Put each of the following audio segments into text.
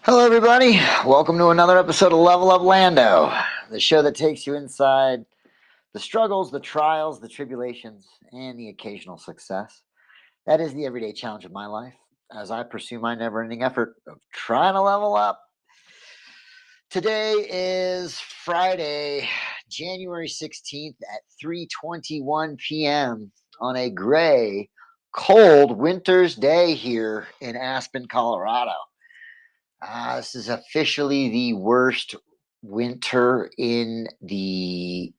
Hello, everybody. Welcome to another episode of Level Up Lando, the show that takes you inside the struggles, the trials, the tribulations, and the occasional success. That is the everyday challenge of my life as I pursue my never ending effort of trying to level up. Today is Friday, January 16th at 3:21 p.m. on a gray, cold winter's day here in Aspen, Colorado. This is officially the worst winter in the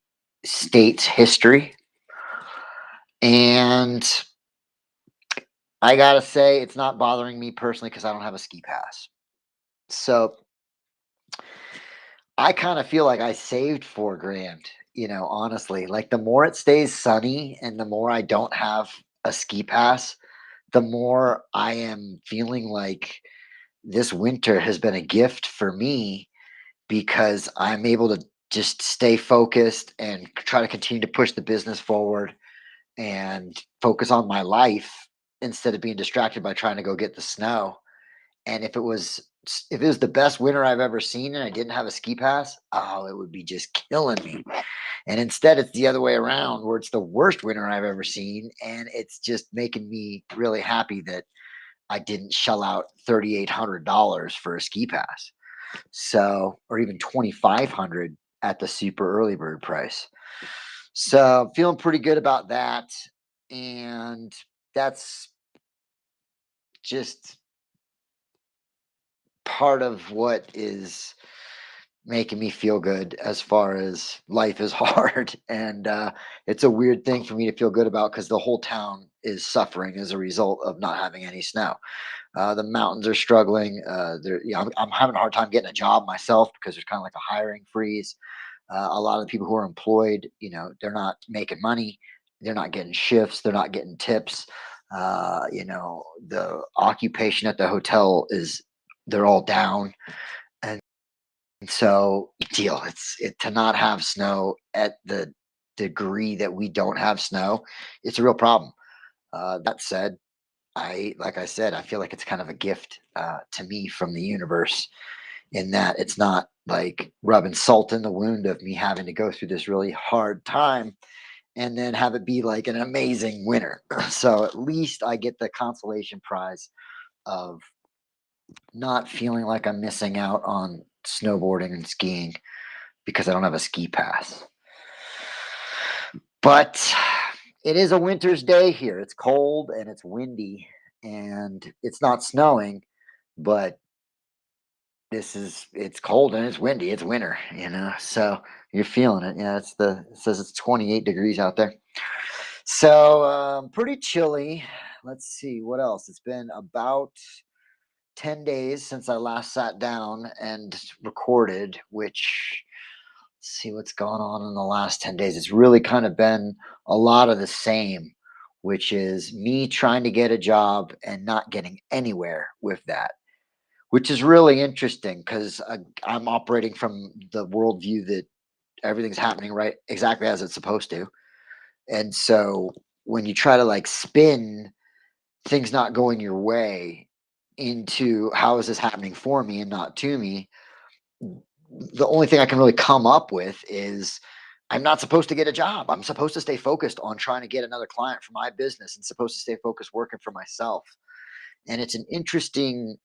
state's history. And I got to say, it's not bothering me personally because I don't have a ski pass. So I kind of feel like I saved 4 grand, honestly. Like the more it stays sunny and the more I don't have a ski pass, the more I am feeling like this winter has been a gift for me because I'm able to just stay focused and try to continue to push the business forward and focus on my life instead of being distracted by trying to go get the snow. And if it was the best winter I've ever seen and I didn't have a ski pass, oh, it would be just killing me. And instead it's the other way around where it's the worst winter I've ever seen and it's just making me really happy that I didn't shell out $3,800 for a ski pass. So, or even 2,500 at the super early bird price. So, feeling pretty good about that. And that's just part of what is making me feel good as far as life is hard. And it's a weird thing for me to feel good about because the whole town is suffering as a result of not having any snow. The mountains are struggling. I'm having a hard time getting a job myself because there's kind of like a hiring freeze. A lot of the people who are employed, they're not making money. They're not getting shifts. They're not getting tips. The occupation at the hotel they're all down. And so, deal. To not have snow at the degree that we don't have snow, it's a real problem. That said, like I said, I feel like it's kind of a gift to me from the universe in that it's not like rubbing salt in the wound of me having to go through this really hard time and then have it be like an amazing winter. So at least I get the consolation prize of not feeling like I'm missing out on snowboarding and skiing because I don't have a ski pass. But it is a winter's day here. It's cold and it's windy and it's not snowing, but it's cold and it's windy. It's winter. So you're feeling it. Yeah, it says it's 28 degrees out there. So pretty chilly. Let's see what else. It's been about 10 days since I last sat down and recorded, which let's see what's gone on in the last 10 days. It's really kind of been a lot of the same, which is me trying to get a job and not getting anywhere with that, which is really interesting because I'm operating from the worldview that everything's happening right exactly as it's supposed to. And so when you try to like spin things not going your way into how is this happening for me and not to me, the only thing I can really come up with is I'm not supposed to get a job. I'm supposed to stay focused on trying to get another client for my business and supposed to stay focused working for myself. And it's an interesting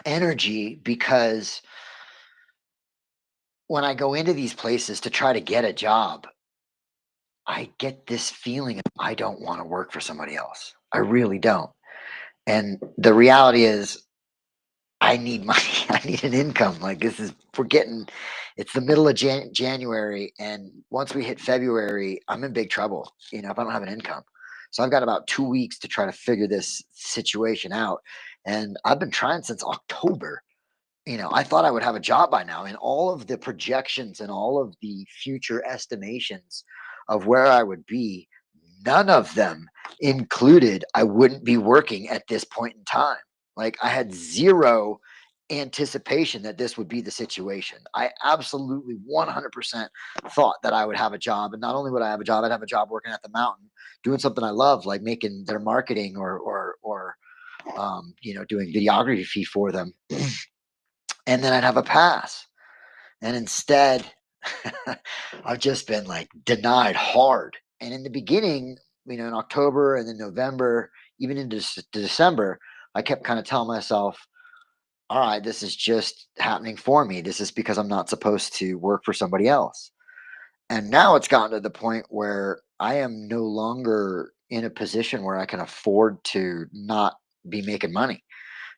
energy because when I go into these places to try to get a job, I get this feeling of I don't want to work for somebody else. I really don't. And the reality is I need money. I need an income. Like it's the middle of January. And once we hit February, I'm in big trouble, if I don't have an income. So I've got about 2 weeks to try to figure this situation out. And I've been trying since October. I thought I would have a job by now, and all of the projections and all of the future estimations of where I would be, none of them included I wouldn't be working at this point in time. Like I had zero anticipation that this would be the situation. I absolutely 100% thought that I would have a job, and not only would I have a job, I'd have a job working at the mountain, doing something I love, like making their marketing or doing videography for them. And then I'd have a pass. And instead, I've just been like denied hard. And in the beginning, in October and then November, even into December, I kept kind of telling myself, all right, this is just happening for me. This is because I'm not supposed to work for somebody else. And now it's gotten to the point where I am no longer in a position where I can afford to not be making money.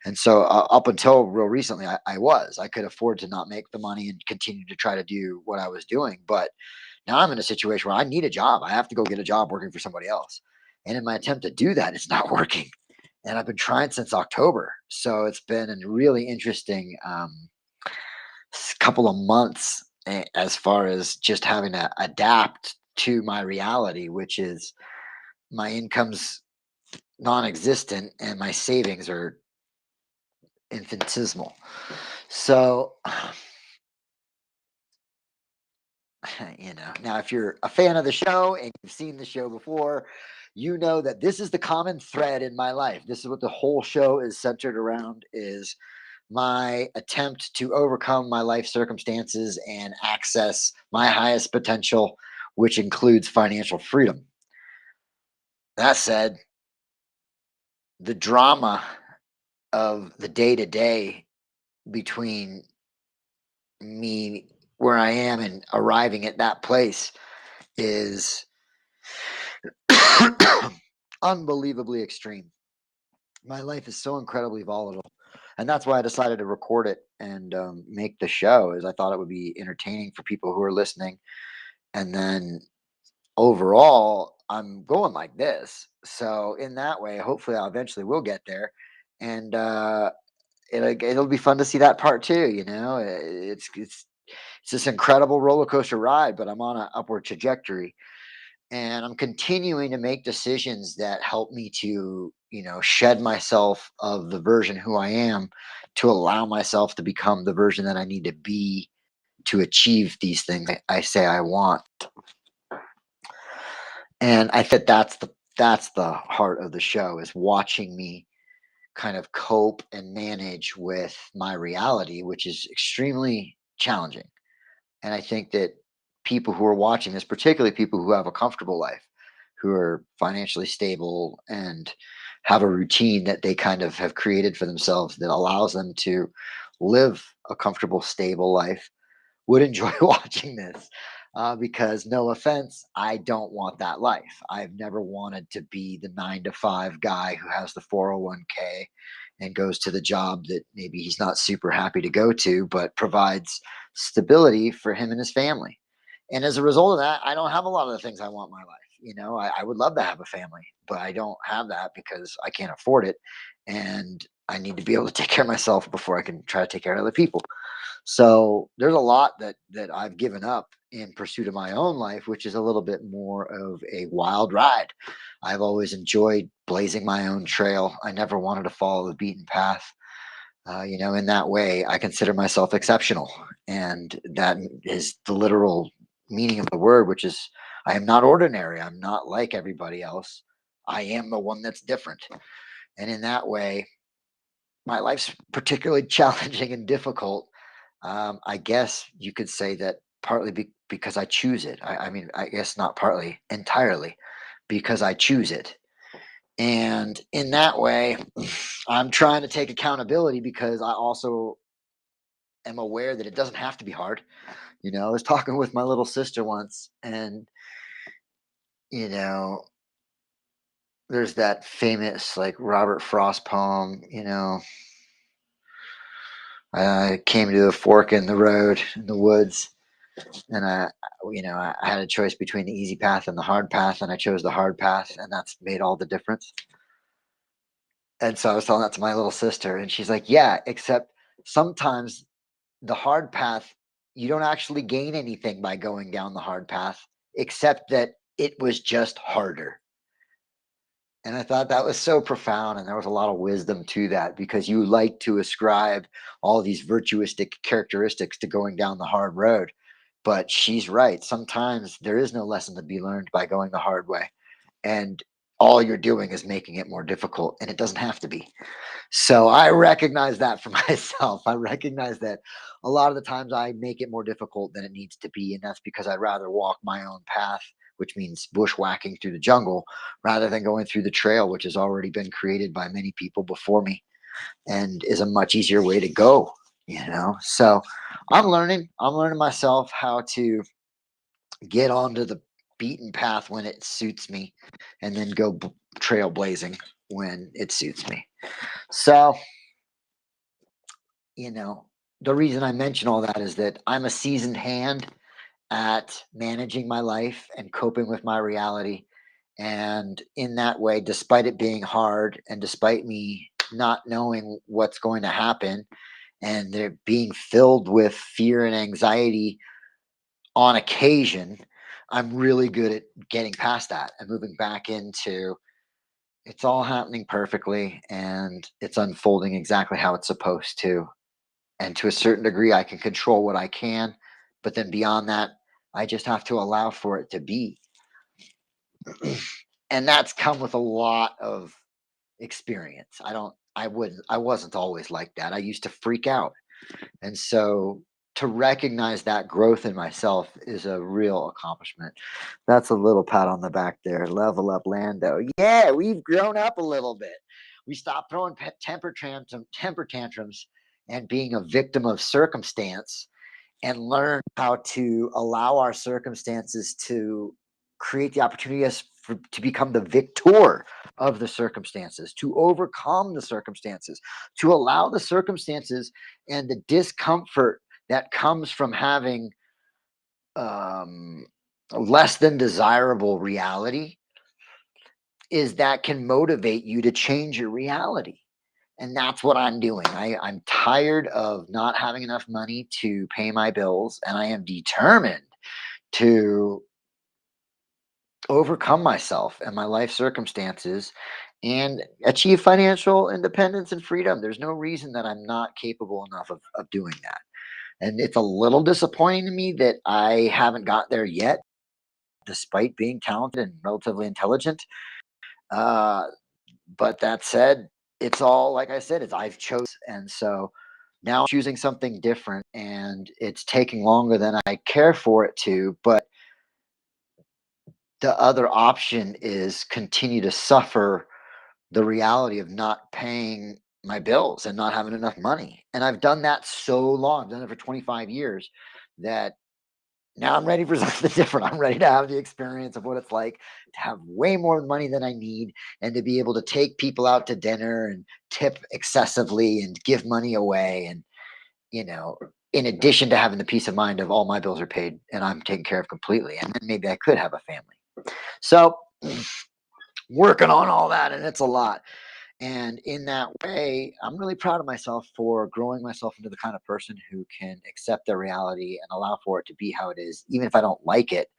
And so up until real recently, I could afford to not make the money and continue to try to do what I was doing. But now I'm in a situation where I need a job. I have to go get a job working for somebody else. And in my attempt to do that, it's not working. And I've been trying since October. So it's been a really interesting couple of months as far as just having to adapt to my reality, which is my income's non existent and my savings are infinitesimal. So, now if you're a fan of the show and you've seen the show before, you know that this is the common thread in my life. This is what the whole show is centered around is my attempt to overcome my life circumstances and access my highest potential, which includes financial freedom. That said, the drama of the day to day between me where I am and arriving at that place is unbelievably extreme. My life is so incredibly volatile, and that's why I decided to record it and make the show. Is I thought it would be entertaining for people who are listening, and then overall, I'm going like this. So in that way, hopefully, I eventually will get there, and it'll be fun to see that part too. It's this incredible roller coaster ride, but I'm on an upward trajectory, and I'm continuing to make decisions that help me to, shed myself of the version who I am to allow myself to become the version that I need to be to achieve these things I say I want. And I think that's the heart of the show is watching me kind of cope and manage with my reality, which is extremely challenging. And I think that people who are watching this, particularly people who have a comfortable life, who are financially stable and have a routine that they kind of have created for themselves that allows them to live a comfortable, stable life, would enjoy watching this. Because, no offense, I don't want that life. I've never wanted to be the 9 to 5 guy who has the 401k and goes to the job that maybe he's not super happy to go to, but provides stability for him and his family. And as a result of that, I don't have a lot of the things I want in my life. I would love to have a family, but I don't have that because I can't afford it. And I need to be able to take care of myself before I can try to take care of other people. So there's a lot that I've given up in pursuit of my own life, which is a little bit more of a wild ride. I've always enjoyed blazing my own trail. I never wanted to follow the beaten path. In that way, I consider myself exceptional, and that is the literal meaning of the word, which is I am not ordinary. I'm not like everybody else. I am the one that's different, and in that way, my life's particularly challenging and difficult. I guess you could say that partly because I choose it. I mean, I guess not partly, entirely because I choose it. And in that way, I'm trying to take accountability because I also am aware that it doesn't have to be hard. I was talking with my little sister once, and, you know, there's that famous like Robert Frost poem, I came to a fork in the road in the woods, and I had a choice between the easy path and the hard path, and I chose the hard path, and that's made all the difference. And so I was telling that to my little sister, and she's like, "Yeah, except sometimes the hard path, you don't actually gain anything by going down the hard path, except that it was just harder." And I thought that was so profound, and there was a lot of wisdom to that because you like to ascribe all these virtuistic characteristics to going down the hard road. But she's right. Sometimes there is no lesson to be learned by going the hard way. And all you're doing is making it more difficult, and it doesn't have to be. So I recognize that for myself. I recognize that a lot of the times I make it more difficult than it needs to be. And that's because I'd rather walk my own path, which means bushwhacking through the jungle, rather than going through the trail, which has already been created by many people before me and is a much easier way to go, you know? So I'm learning myself how to get onto the beaten path when it suits me and then go trailblazing when it suits me. So, you know, the reason I mention all that is that I'm a seasoned hand at managing my life and coping with my reality. And in that way, despite it being hard and despite me not knowing what's going to happen and there being filled with fear and anxiety on occasion, I'm really good at getting past that and moving back into it's all happening perfectly and it's unfolding exactly how it's supposed to. And to a certain degree, I can control what I can. But then beyond that, I just have to allow for it to be. And that's come with a lot of experience. I wasn't always like that. I used to freak out. And so to recognize that growth in myself is a real accomplishment. That's a little pat on the back there. Level up, Lando. Yeah, we've grown up a little bit. We stopped throwing temper tantrums and being a victim of circumstance and learn how to allow our circumstances to create the opportunity to become the victor of the circumstances, to overcome the circumstances, to allow the circumstances and the discomfort that comes from having um, less than desirable reality is that can motivate you to change your reality. And that's what I'm doing. I'm tired of not having enough money to pay my bills, and I am determined to overcome myself and my life circumstances and achieve financial independence and freedom. There's no reason that I'm not capable enough of doing that. And it's a little disappointing to me that I haven't got there yet, despite being talented and relatively intelligent. Uh, but that said, it's all like I said, it's I've chose, and so now I'm choosing something different, and it's taking longer than I care for it to. But the other option is continue to suffer the reality of not paying my bills and not having enough money. And I've done that so long, I've done it for 25 years that now I'm ready for something different. I'm ready to have the experience of what it's like to have way more money than I need and to be able to take people out to dinner and tip excessively and give money away. And, you know, in addition to having the peace of mind of all my bills are paid and I'm taken care of completely. And then maybe I could have a family. So, working on all that, and it's a lot. And in that way, I'm really proud of myself for growing myself into the kind of person who can accept the reality and allow for it to be how it is, even if I don't like it.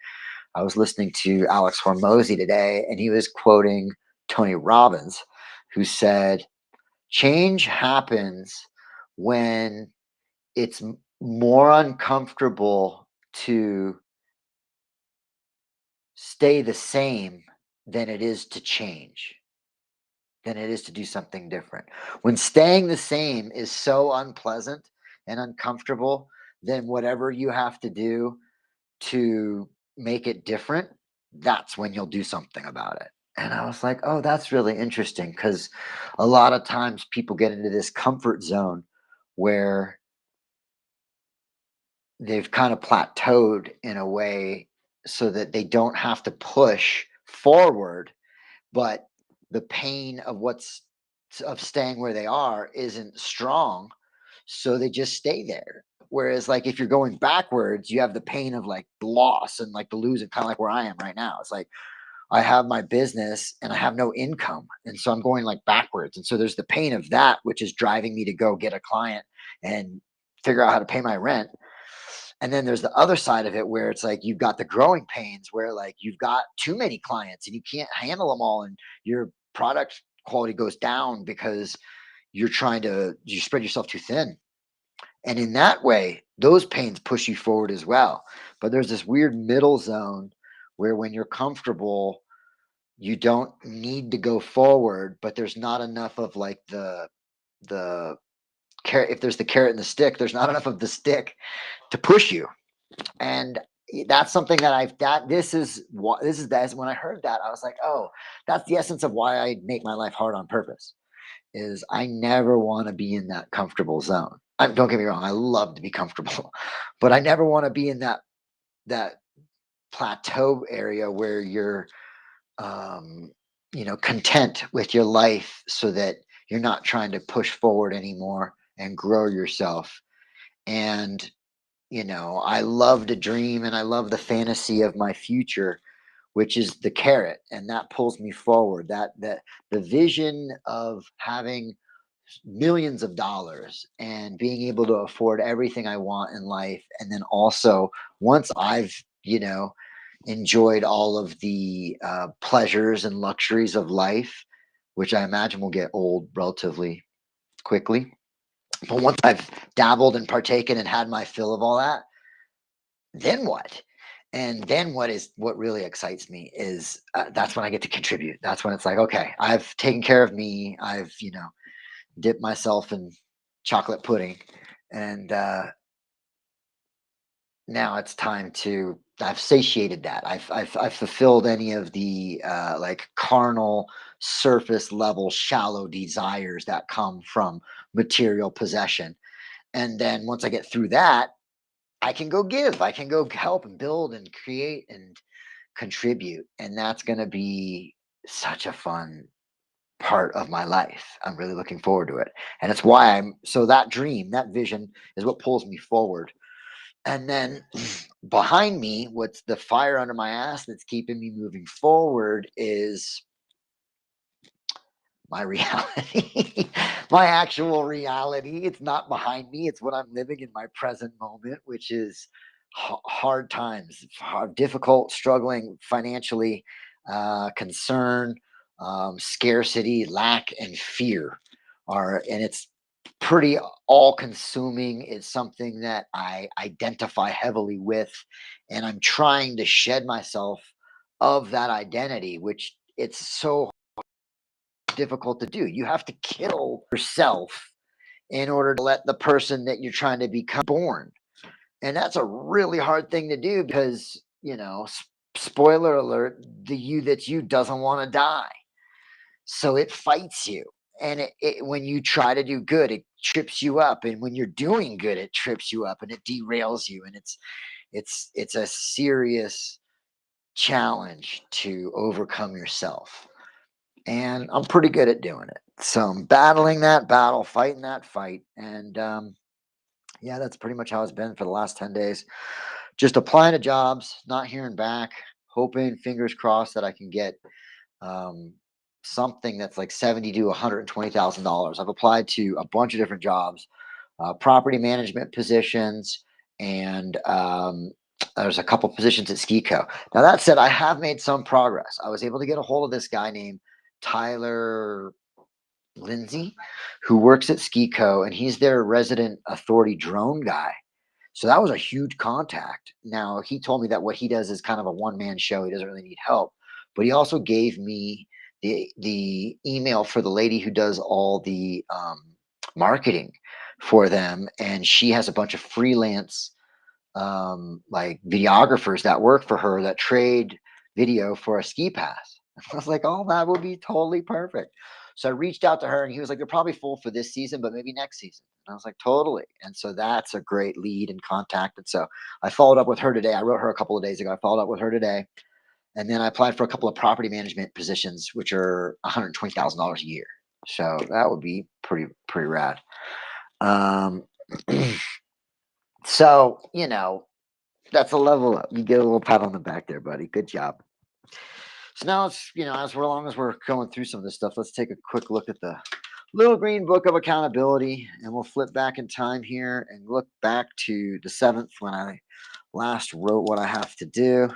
I was listening to Alex Hormozy today, and he was quoting Tony Robbins, who said, change happens when it's more uncomfortable to stay the same than it is to change, than it is to do something different. When staying the same is so unpleasant and uncomfortable, then whatever you have to do to make it different, that's when you'll do something about it. And I was like, oh, that's really interesting because a lot of times people get into this comfort zone where they've kind of plateaued in a way so that they don't have to push forward, but the pain of of staying where they are isn't strong, so they just stay there. Whereas like if you're going backwards, you have the pain of like loss and like the losing, kind of like where I am right now. It's like I have my business and I have no income, and so I'm going like backwards, and so there's the pain of that which is driving me to go get a client and figure out how to pay my rent. And then there's the other side of it where it's like you've got the growing pains where like you've got too many clients and you can't handle them all and your product quality goes down because you spread yourself too thin. And in that way, those pains push you forward as well. But there's this weird middle zone where when you're comfortable, you don't need to go forward, but there's not enough of like the carrot. If there's the carrot and the stick, there's not enough of the stick to push you. And that's something that I've that this is that when I heard that, I was like, oh, that's the essence of why I make my life hard on purpose. Is I never want to be in that comfortable zone. Don't get me wrong, I love to be comfortable, but I never want to be in that plateau area where you're um, content with your life so that you're not trying to push forward anymore and grow yourself. And I love to dream and I love the fantasy of my future, which is the carrot, and that pulls me forward. That the vision of having millions of dollars and being able to afford everything I want in life. And then also, once I've, enjoyed all of the pleasures and luxuries of life, which I imagine will get old relatively quickly. But once I've dabbled and partaken and had my fill of all that, then what? And then what really excites me is that's when I get to contribute. That's when it's like, okay, I've taken care of me. I've, dip myself in chocolate pudding, and now it's time to. I've satiated that. I've fulfilled any of the like carnal, surface level, shallow desires that come from material possession. And then once I get through that, I can go give. I can go help and build and create and contribute, and that's going to be such a fun part of my life. I'm really looking forward to it. And it's why I'm so that dream, that vision is what pulls me forward. And then behind me, what's the fire under my ass that's keeping me moving forward is my reality, my actual reality. It's not behind me, it's what I'm living in my present moment, which is hard times, hard, difficult, struggling financially, concern, scarcity, lack, and fear are, and it's pretty all consuming. It's something that I identify heavily with, and I'm trying to shed myself of that identity, which it's so difficult to do. You have to kill yourself in order to let the person that you're trying to become born. And that's a really hard thing to do because, spoiler alert, the you that's you doesn't want to die. So it fights you. And when you try to do good, it trips you up. And when you're doing good, it trips you up and it derails you. And it's a serious challenge to overcome yourself. And I'm pretty good at doing it. So I'm battling that battle, fighting that fight, and yeah, that's pretty much how it's been for the last 10 days. Just applying to jobs, not hearing back, hoping, fingers crossed, that I can get um, something that's like 70 to $120,000. I've applied to a bunch of different jobs, property management positions, and there's a couple positions at Skico. Now that said, I have made some progress. I was able to get a hold of this guy named Tyler Lindsay, who works at Skico, and he's their resident authority drone guy. So that was a huge contact. Now he told me that what he does is kind of a one man show. He doesn't really need help, but he also gave me the email for the lady who does all the marketing for them, and she has a bunch of freelance like videographers that work for her that trade video for a ski pass. I was like, oh, that would be totally perfect. So I reached out to her and he was like, they're probably full for this season, but maybe next season. And I was like, totally. And so that's a great lead and contact. And so I followed up with her today. I wrote her a couple of days ago. I followed up with her today. And then I applied for a couple of property management positions, which are $120,000 a year. So that would be pretty rad. Um, so, that's a level up. You get a little pat on the back there, buddy. Good job. So now it's, long as we're going through some of this stuff, let's take a quick look at the little green book of accountability, and we'll flip back in time here and look back to the 7th when I last wrote what I have to do.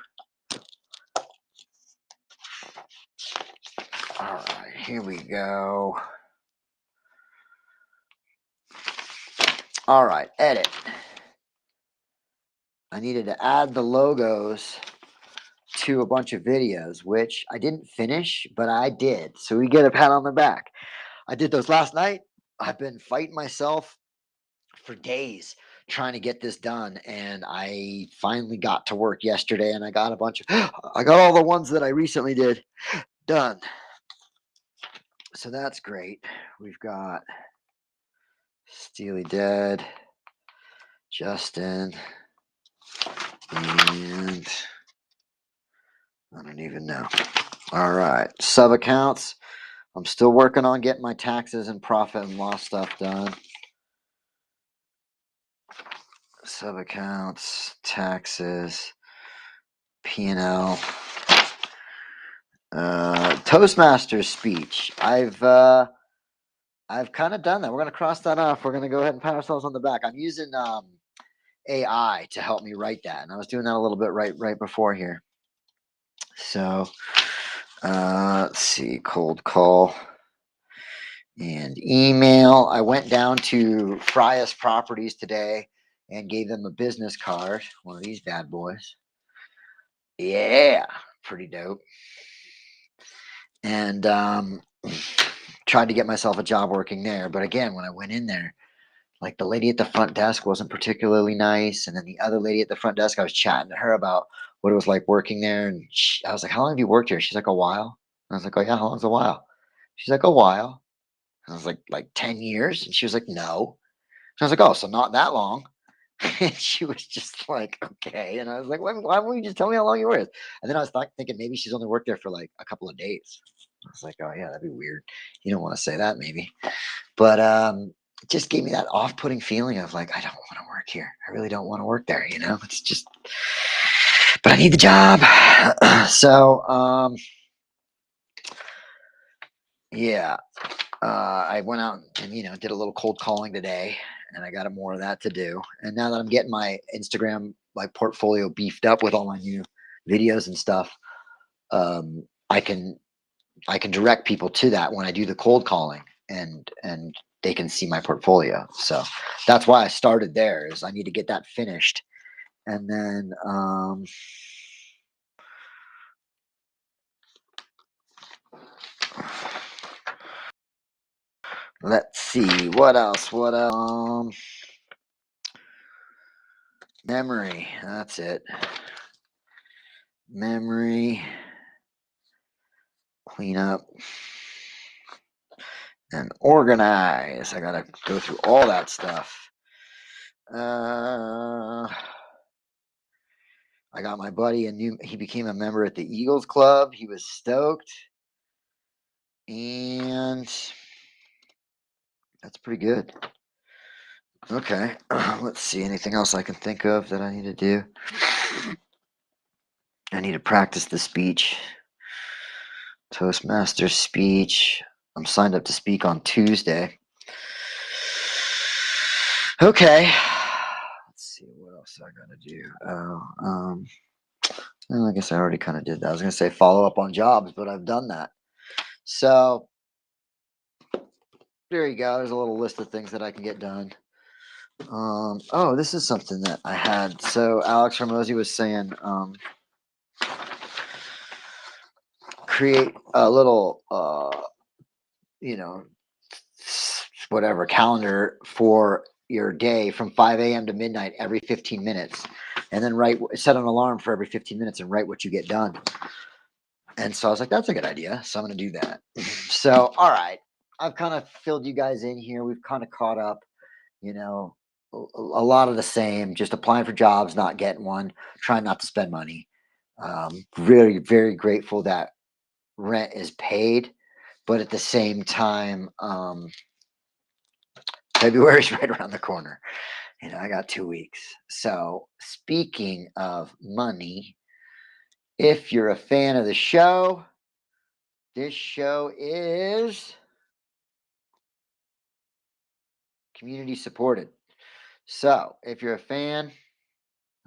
All right, here we go. All right, edit. I needed to add the logos to a bunch of videos, which I didn't finish, but I did. So we get a pat on the back. I did those last night. I've been fighting myself for days trying to get this done, and I finally got to work yesterday, and I got a bunch of I got all the ones that I recently did done. So that's great. We've got Steely Dead, Justin, and I don't even know. All right, sub accounts. I'm still working on getting my taxes and profit and loss stuff done. Sub accounts, taxes, P&L, Toastmasters speech. I've kind of done that. We're gonna cross that off. We're gonna go ahead and pat ourselves on the back. I'm using AI to help me write that, and I was doing that a little bit right before here. So let's see, cold call and email. I went down to Frias Properties today and gave them a business card, one of these bad boys. Yeah, pretty dope. And tried to get myself a job working there. But again, when I went in there, like the lady at the front desk wasn't particularly nice. And then the other lady at the front desk, I was chatting to her about what it was like working there. And I was like, "How long have you worked here?" She's like, "A while." I was like, "Oh, yeah, how long's a while?" She's like, "A while." I was like 10 years? And she was like, "No." So I was like, "Oh, so not that long." And she was just like, "Okay." And I was like, why won't you just tell me how long you were? And then I was thinking maybe she's only worked there for like a couple of days. I was like, "Oh, yeah, that'd be weird. You don't want to say that, maybe." But it just gave me that off-putting feeling of like, I don't want to work here. I really don't want to work there. It's just, but I need the job. So, yeah, I went out and did a little cold calling today, and I got more of that to do. And now that I'm getting my Instagram portfolio beefed up with all my new videos and stuff, um, I can I can direct people to that when I do the cold calling, and they can see my portfolio. So that's why I started there. Is I need to get that finished, and then let's see what else. Memory. That's it. Memory. Clean up and organize. I gotta go through all that stuff. I got my buddy he became a member at the Eagles Club. He was stoked. And that's pretty good. Okay. Let's see. Anything else I can think of that I need to do? I need to practice the speech. Toastmaster speech. I'm signed up to speak on Tuesday. Okay. Let's see. What else I got to do? Well, I guess I already kind of did that. I was going to say follow up on jobs, but I've done that. So there you go. There's a little list of things that I can get done. Oh, this is something that I had. So Alex Hormozy was saying, create a little, whatever calendar for your day from 5 a.m. to midnight every 15 minutes, and then set an alarm for every 15 minutes and write what you get done. And so I was like, that's a good idea. So I'm going to do that. So, all right. I've kind of filled you guys in here. We've kind of caught up, a lot of the same, just applying for jobs, not getting one, trying not to spend money. Really, very grateful that rent is paid. But at the same time, February's right around the corner. I got 2 weeks. So, speaking of money, if you're a fan of the show, this show is community supported. So, if you're a fan,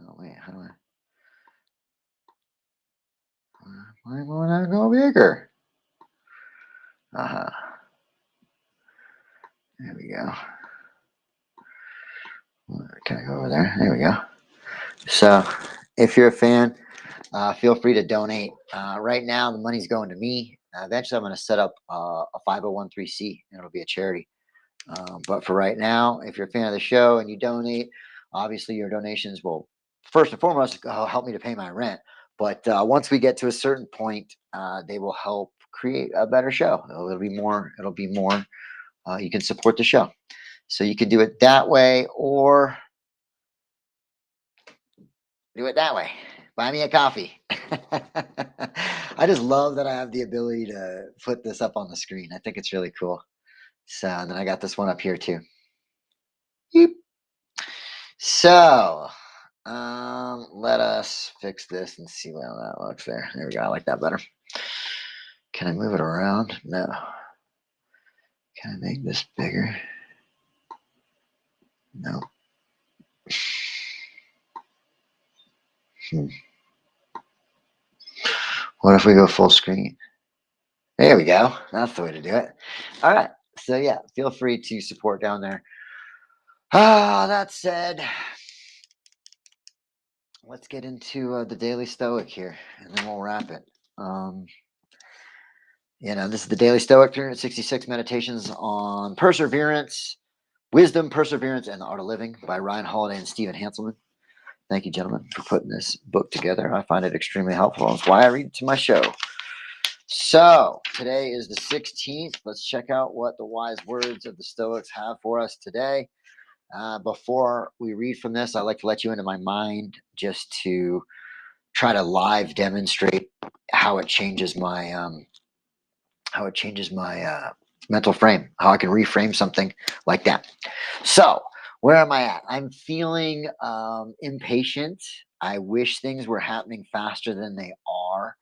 oh wait, how do why won't I go bigger? Uh-huh. There we go. Can I go over there? There we go. So, if you're a fan, feel free to donate. Right now, the money's going to me. Eventually, I'm going to set up a 501c, and it'll be a charity. But for right now, if you're a fan of the show and you donate, obviously your donations will first and foremost help me to pay my rent. But once we get to a certain point, they will help create a better show. It'll be more. It'll be more. You can support the show, so you can do it that way or do it that way. Buy me a coffee. I just love that I have the ability to put this up on the screen. I think it's really cool. So and then I got this one up here too. Yeep. So let us fix this and see how that looks there. There we go. I like that better. Can I move it around? No. Can I make this bigger? No. What if we go full screen? There we go. That's the way to do it. All right. So yeah, feel free to support down there. That said, let's get into the Daily Stoic here, and then we'll wrap it. This is the Daily Stoic, 366 meditations on perseverance, wisdom, perseverance, and the art of living by Ryan Holiday and Stephen Hanselman. Thank you, gentlemen, for putting this book together. I find it extremely helpful. That's why I read it to my show. So today is the 16th. Let's check out what the wise words of the Stoics have for us today. Before we read from this, I'd like to let you into my mind just to try to live demonstrate how it changes my mental frame, how I can reframe something like that. So where am I at? I'm feeling impatient. I wish things were happening faster than they are.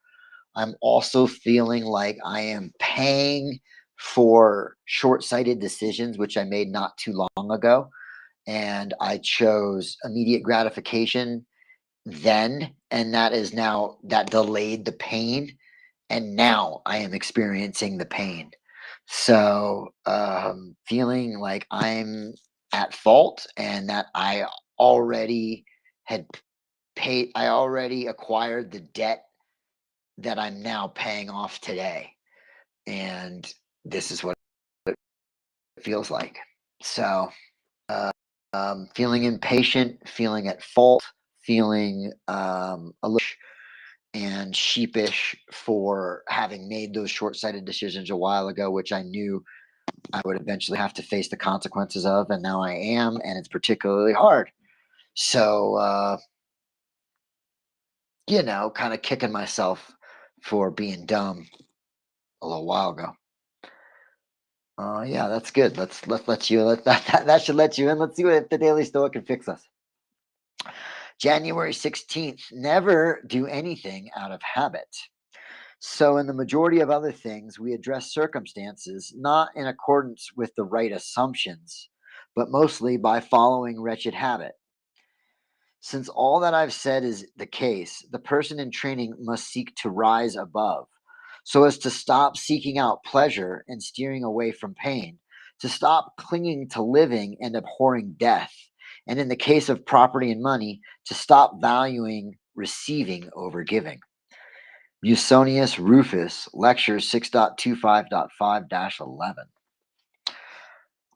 I'm also feeling like I am paying for short-sighted decisions, which I made not too long ago. And I chose immediate gratification then, and that delayed the pain. And now I am experiencing the pain. So, feeling like I'm at fault and that already had I already acquired the debt that I'm now paying off today. And this is what it feels like. So, feeling impatient, feeling at fault, feeling a little and sheepish for having made those short-sighted decisions a while ago, which I knew I would eventually have to face the consequences of, and now I am, and it's particularly hard. So, kind of kicking myself for being dumb a little while ago. Yeah, that's good. That should let you in. Let's see if the Daily Stoic can fix us. January 16th. Never do anything out of habit. So, in the majority of other things, we address circumstances not in accordance with the right assumptions, but mostly by following wretched habit. Since all that I've said is the case, the person in training must seek to rise above, so as to stop seeking out pleasure and steering away from pain, to stop clinging to living and abhorring death, and in the case of property and money, to stop valuing receiving over giving. Musonius Rufus, Lecture 6.25.5-11.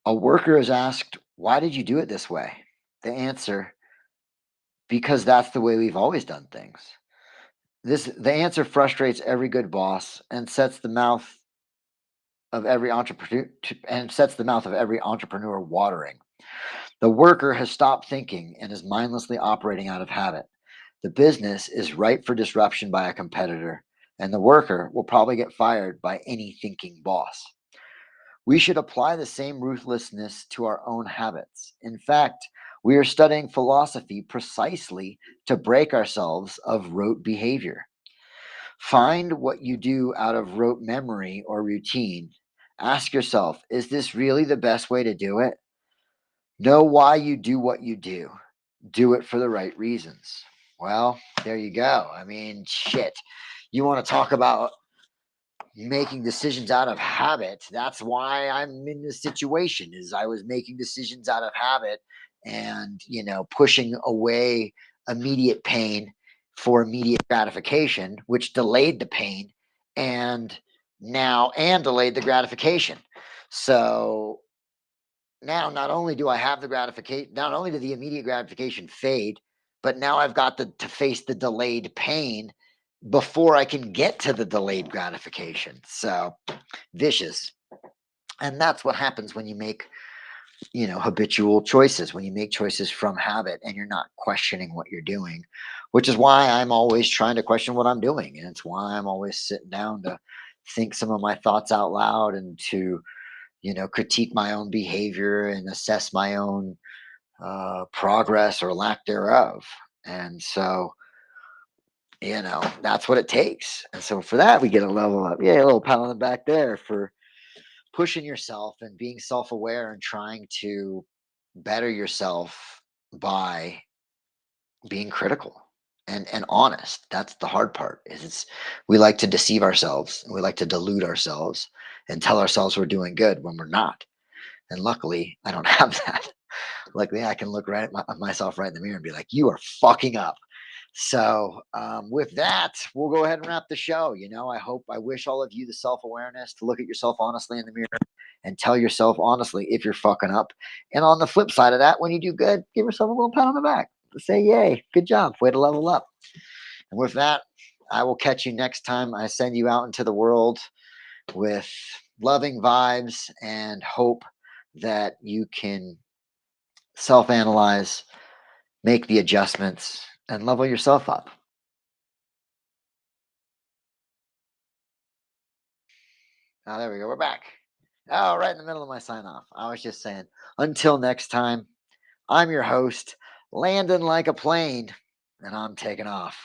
A worker is asked, "Why did you do it this way?" The answer, "Because that's the way we've always done things." The answer frustrates every good boss and sets the mouth of every entrepreneur watering. The worker has stopped thinking and is mindlessly operating out of habit. The business is ripe for disruption by a competitor, and the worker will probably get fired by any thinking boss. We should apply the same ruthlessness to our own habits. In fact, we are studying philosophy precisely to break ourselves of rote behavior. Find what you do out of rote memory or routine. Ask yourself, is this really the best way to do it? Know why you do what you do. Do it for the right reasons. Well, there you go. I mean, shit. You want to talk about making decisions out of habit? That's why I'm in this situation. Is I was making decisions out of habit and, pushing away immediate pain for immediate gratification, which delayed the pain and delayed the gratification. So now not only do I have the gratification, not only did the immediate gratification fade, but now I've got to face the delayed pain before I can get to the delayed gratification. So vicious. And that's what happens when you make, habitual choices, when you make choices from habit and you're not questioning what you're doing, which is why I'm always trying to question what I'm doing. And it's why I'm always sitting down to think some of my thoughts out loud and to, critique my own behavior and assess my own progress or lack thereof. And so, that's what it takes. And so for that, we get a level up. Yeah, a little pat on the back there for pushing yourself and being self-aware and trying to better yourself by being critical and honest. That's the hard part. Is it's we like to deceive ourselves and we like to delude ourselves and tell ourselves we're doing good when we're not. And luckily, I don't have that. Luckily, I can look right at myself right in the mirror and be like, "You are fucking up." So, with that, we'll go ahead and wrap the show. I wish all of you the self awareness to look at yourself honestly in the mirror and tell yourself honestly if you're fucking up. And on the flip side of that, when you do good, give yourself a little pat on the back. Say, "Yay, good job, way to level up." And with that, I will catch you next time I send you out into the world with loving vibes and hope that you can self analyze, make the adjustments, and level yourself up. Oh, there we go. We're back. Oh, right in the middle of my sign off. I was just saying, until next time, I'm your host, landing like a plane, and I'm taking off.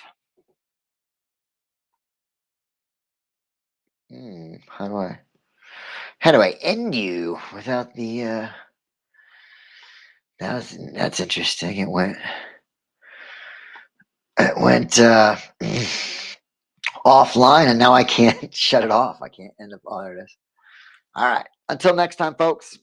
How do I end you without the that's interesting. It went offline and now I can't shut it off. I can't end up. Oh, there it is. All right. Until next time, folks.